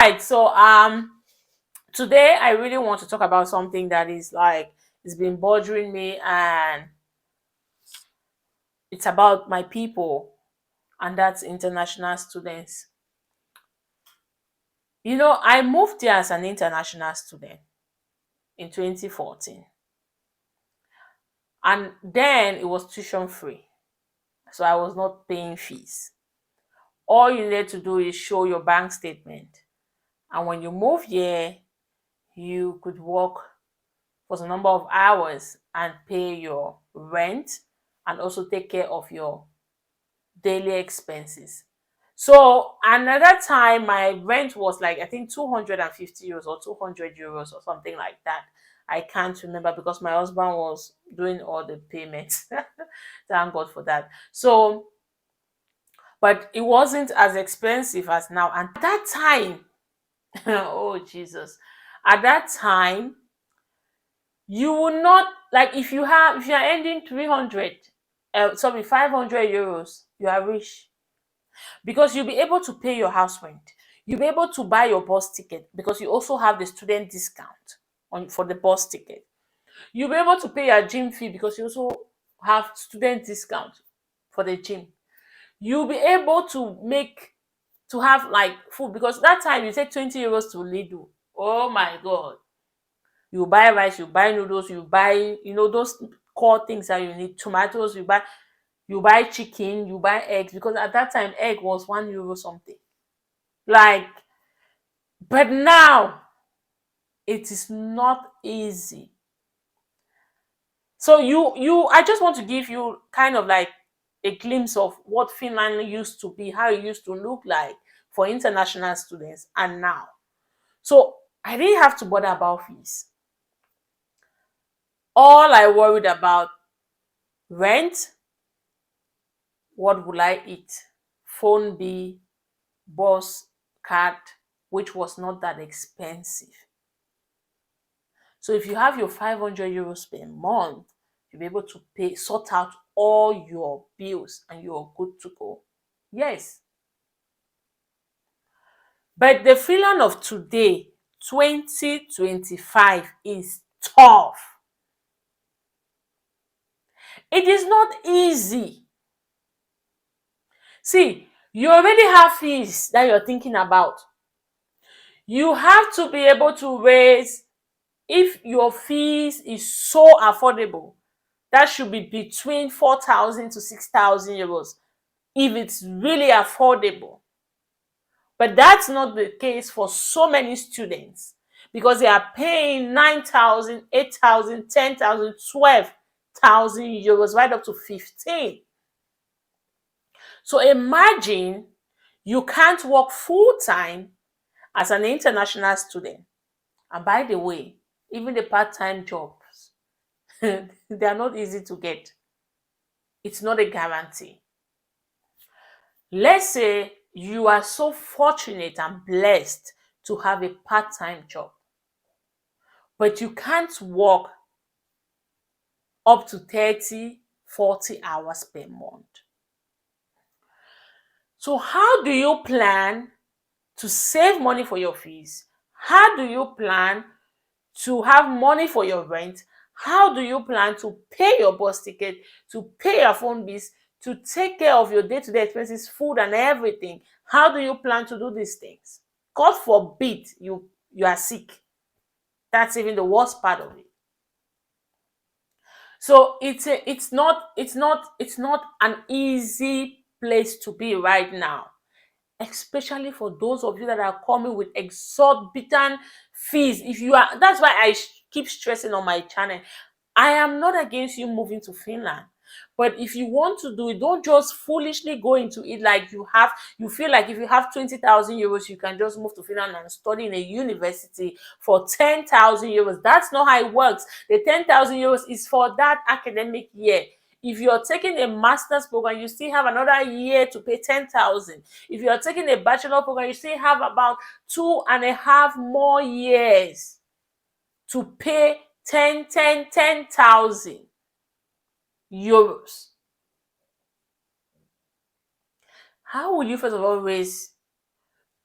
Right. So today I really want to talk about something that is like it's been bothering me, and it's about my people, and that's international students. I moved here as an international student in 2014, and then it was tuition free. So I was not paying fees. All you need to do is show your bank statement. And when you move here, you could work for some number of hours and pay your rent and also take care of your daily expenses. So another time my rent was like I think 250 euros or 200 euros or something like that. I can't remember because my husband was doing all the payments. Thank God for that. So, but it wasn't as expensive as now. And at that time, oh Jesus, at that time, you will not like if you are earning 300, sorry, 500 euros, you are rich because you'll be able to pay your house rent. You'll be able to buy your bus ticket because you also have the student discount on for the bus ticket. You'll be able to pay your gym fee because you also have student discount for the gym. You'll be able to have like food because that time you take 20 euros to Lidl. Oh my God. You buy rice, you buy noodles, you buy, those core things that you need. Tomatoes, you buy chicken, you buy eggs because at that time egg was 1 euro something. Like, but now it is not easy. So I just want to give you kind of like a glimpse of what Finland used to be, how it used to look like for international students and now. So I didn't have to bother about fees. All I worried about rent, what will I eat, phone bill, bus card, which was not that expensive. So if you have your 500 euros per month, you'll be able to sort out all your bills and you're good to go. Yes. But the Finland of today, 2025, is tough. It is not easy. See, you already have fees that you're thinking about. You have to be able to raise, if your fees is so affordable, that should be between 4,000 to 6,000 euros if it's really affordable. But that's not the case for so many students because they are paying 9,000, 8,000, 10,000, 12,000 euros, right up to 15. So imagine you can't work full time as an international student. And by the way, even the part-time jobs, they are not easy to get. It's not a guarantee. Let's say you are so fortunate and blessed to have a part-time job, but you can't work up to 30, 40 hours per month. So how do you plan to save money for your fees? How do you plan to have money for your rent? How do you plan to pay your bus ticket, to pay your phone bills, to take care of your day-to-day expenses, food and everything? How do you plan to do these things? God forbid you are sick. That's even the worst part of it. So it's not an easy place to be right now, especially for those of you that are coming with exorbitant fees. If you are, that's why keep stressing on my channel. I am not against you moving to Finland. But if you want to do it, don't just foolishly go into it like you feel like if you have 20,000 euros, you can just move to Finland and study in a university for 10,000 euros. That's not how it works. The 10,000 euros is for that academic year. If you're taking a master's program, you still have another year to pay 10,000. If you're taking a bachelor program, you still have about 2.5 more years to pay 10,000 euros. How will you first of all raise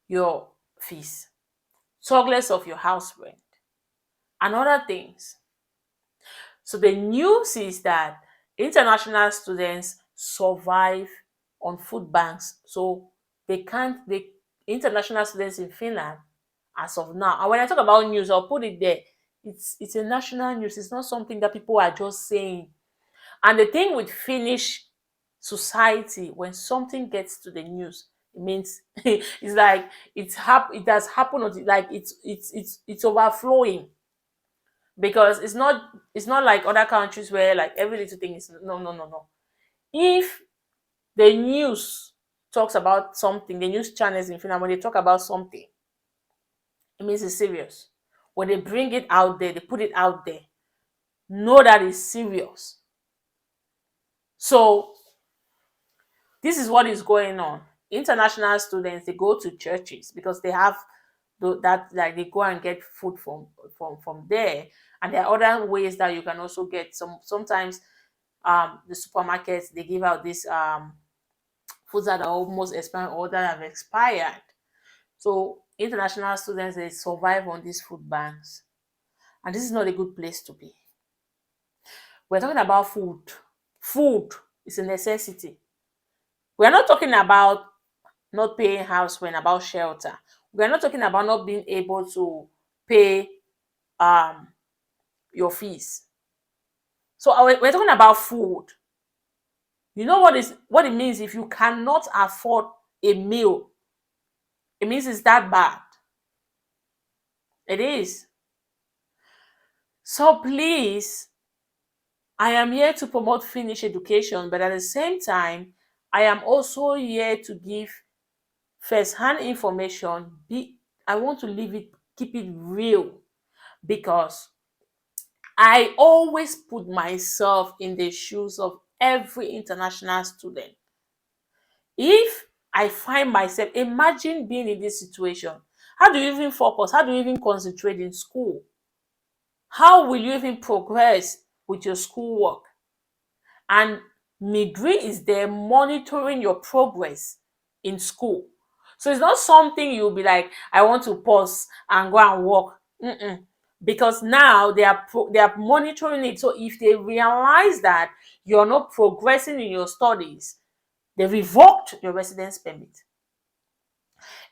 your fees? regardless of your house rent and other things. So the news is that international students survive on food banks. So they can't the international students in Finland as of now. And when I talk about news, I'll put it there. It's a national news. It's not something that people are just saying. And the thing with Finnish society, when something gets to the news, it means it's like it has happened, like it's overflowing, because it's not like other countries where like every little thing is no, no, no, no. If the news talks about something, the news channels in Finland, when they talk about something, it means it's serious. When they bring it out there, they put it out there, know that it's serious. So this is what is going on. International students, they go to churches because they have that, like they go and get food from there. And there are other ways that you can also get sometimes the supermarkets, they give out these foods that are almost expired or that have expired. So international students, they survive on these food banks. And this is not a good place to be. We're talking about food. Food is a necessity. We're not talking about not paying house rent, about shelter. We're not talking about not being able to pay um your fees. So we're talking about food. You know what it means if you cannot afford a meal? It means it's that bad. It is. So please, I am here to promote Finnish education, but at the same time, I am also here to give first-hand information. I want to keep it real, because I always put myself in the shoes of every international student. If I find myself, imagine being in this situation. How do you even focus? How do you even concentrate in school? How will you even progress with your schoolwork? And Midri is there monitoring your progress in school. So it's not something you'll be like, I want to pause and go and work. Mm-mm. Because now they are monitoring it. So if they realize that you're not progressing in your studies, they revoked your residence permit.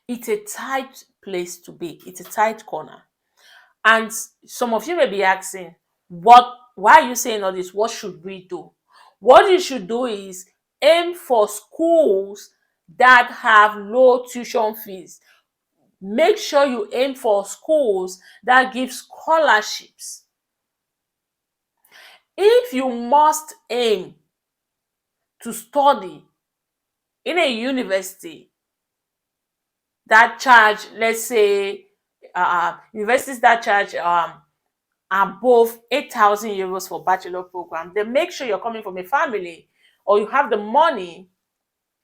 It's a tight place to be. It's a tight corner. And some of you may be asking, why are you saying all this? What should we do? What you should do is aim for schools that have low tuition fees. Make sure you aim for schools that give scholarships. If you must aim to study in a university that charge, let's say, universities that charge above 8,000 euros for bachelor program, then make sure you're coming from a family or you have the money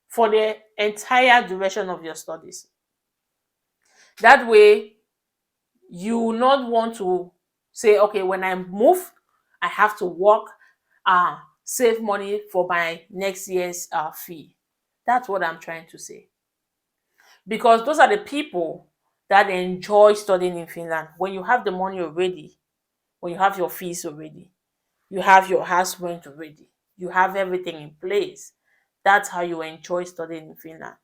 for the entire duration of your studies. That way, you will not want to say, okay, when I move, I have to work, save money for my next year's fee. That's what I'm trying to say. Because those are the people that enjoy studying in Finland. When you have the money already, when you have your fees already, you have your house rent already, you have everything in place. That's how you enjoy studying in Finland.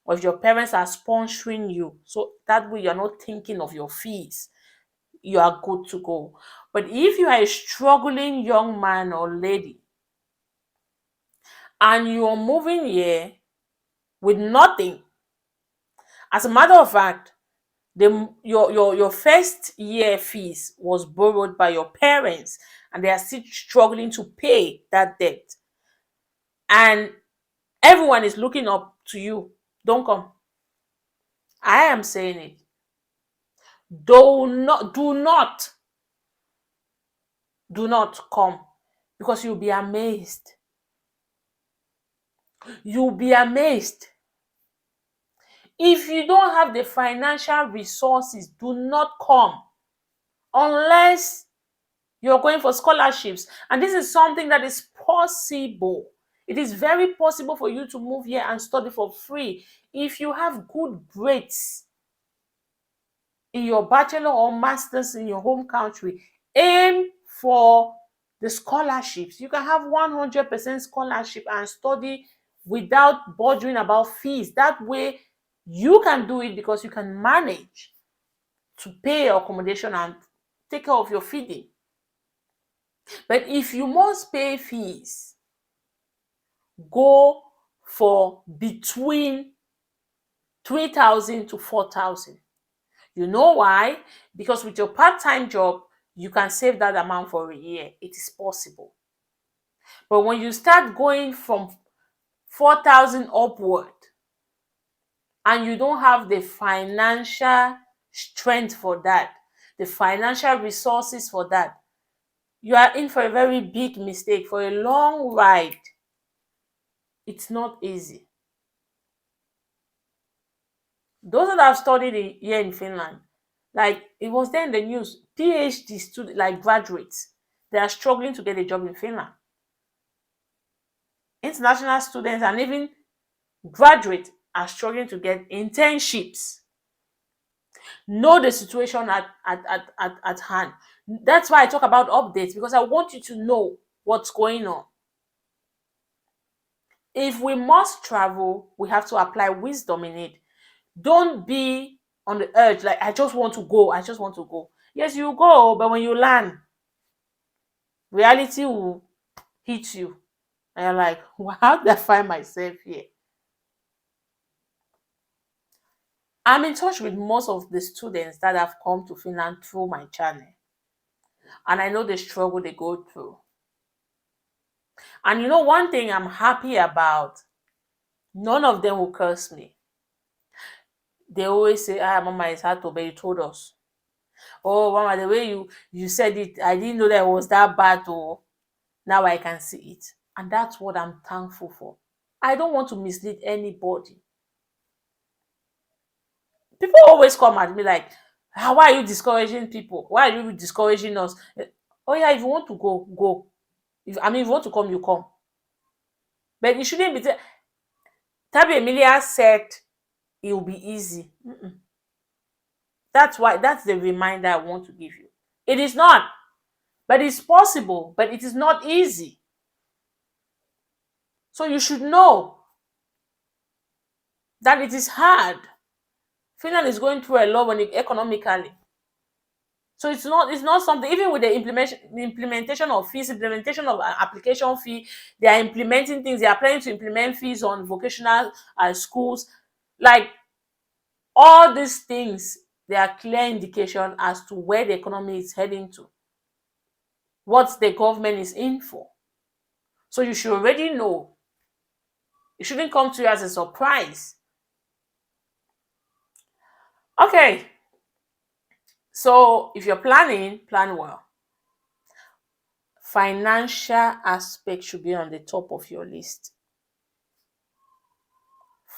Or if your parents are sponsoring you, so that way you're not thinking of your fees, you are good to go. But if you are a struggling young man or lady and you are moving here with nothing, as a matter of fact, your first year fees was borrowed by your parents and they are still struggling to pay that debt, and everyone is looking up to you, don't come. I am saying it. Do not come, because you'll be amazed. You'll be amazed. If you don't have the financial resources, do not come unless you're going for scholarships. And this is something that is possible. It is very possible for you to move here and study for free if you have good grades. in your bachelor or masters in your home country, aim for the scholarships. You can have 100% scholarship and study without bothering about fees. That way, you can do it because you can manage to pay your accommodation and take care of your feeding. But if you must pay fees, go for between 3,000 to 4,000. You know why? Because with your part-time job, you can save that amount for a year. It is possible. But when you start going from 4,000 upward and you don't have the financial strength for that, the financial resources for that, you are in for a very big mistake, for a long ride. It's not easy. Those that have studied here in Finland, like it was there in the news, PhD students, like graduates, they are struggling to get a job in Finland. International students and even graduates are struggling to get internships. Know the situation at hand. That's why I talk about updates, because I want you to know what's going on. If we must travel, we have to apply wisdom in it. Don't be on the urge, like, I just want to go, I just want to go. Yes, you go, but when you land, reality will hit you. And you're like, well, how did I find myself here? I'm in touch with most of the students that have come to Finland through my channel, and I know the struggle they go through. And you know, one thing I'm happy about, none of them will curse me. They always say, ah, Mama, it's hard to, but you told us. Oh, Mama, the way you said it, I didn't know that it was that bad. Oh, now I can see it. And that's what I'm thankful for. I don't want to mislead anybody. People always come at me like, ah, why are you discouraging people? Why are you discouraging us? Oh yeah, if you want to go, go. If you want to come, you come. But it shouldn't be. Tabi Emilia said it will be easy. Mm-mm. That's the reminder I want to give you. It is not, but it's possible, but it is not easy. So you should know that it is hard. Finland is going through a lot when economically. So it's not something, even with the implementation of fees, implementation of application fee, they are implementing things. They are planning to implement fees on vocational schools. Like all these things, they are clear indication as to where the economy is heading to, what the government is in for. So you should already know. It shouldn't come to you as a surprise. Okay, so if you're planning, plan well. Financial aspect should be on the top of your list.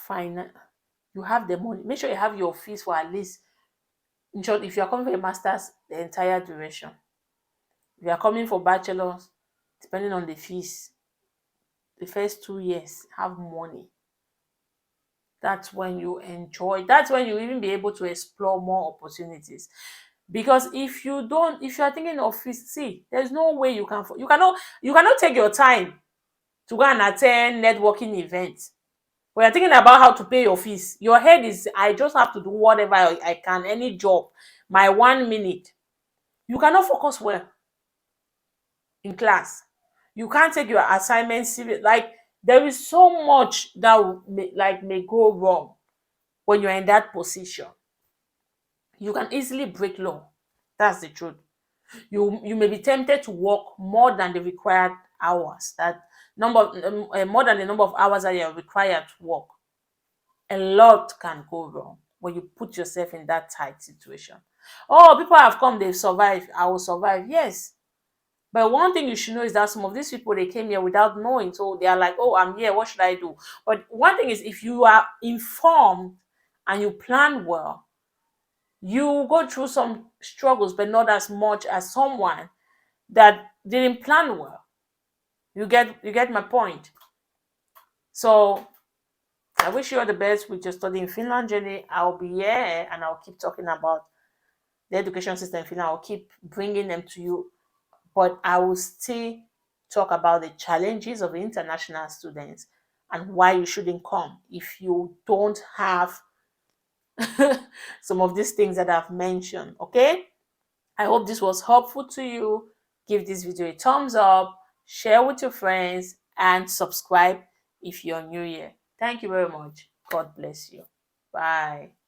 You have the money. Make sure you have your fees for at least, in short, if you are coming for a master's, the entire duration. If you are coming for bachelor's, depending on the fees, the first 2 years, have money. That's when you enjoy. That's when you even be able to explore more opportunities. Because if you don't, if you are thinking of fees, see, there's no way you cannot take your time to go and attend networking events. When you're thinking about how to pay your fees, your head is, I just have to do whatever I can, any job, my 1 minute. You cannot focus well in class. You can't take your assignments serious. Like there is so much that may go wrong when you're in that position. You can easily break law. That's the truth. You may be tempted to work more than the required hours. More than the number of hours that you're required to work. A lot can go wrong when you put yourself in that tight situation. Oh, people have come, they've survived. I will survive. Yes. But one thing you should know is that some of these people, they came here without knowing. So they are like, oh, I'm here. What should I do? But one thing is, if you are informed and you plan well, you go through some struggles, but not as much as someone that didn't plan well. You get my point. So I wish you all the best with your study in Finland journey. I'll be here and I'll keep talking about the education system in Finland. I'll keep bringing them to you, but I will still talk about the challenges of international students and why you shouldn't come if you don't have some of these things that I've mentioned. Okay, I hope this was helpful to you. Give this video a thumbs up, share with your friends, and subscribe if you're new here. Thank you very much. God bless you. Bye.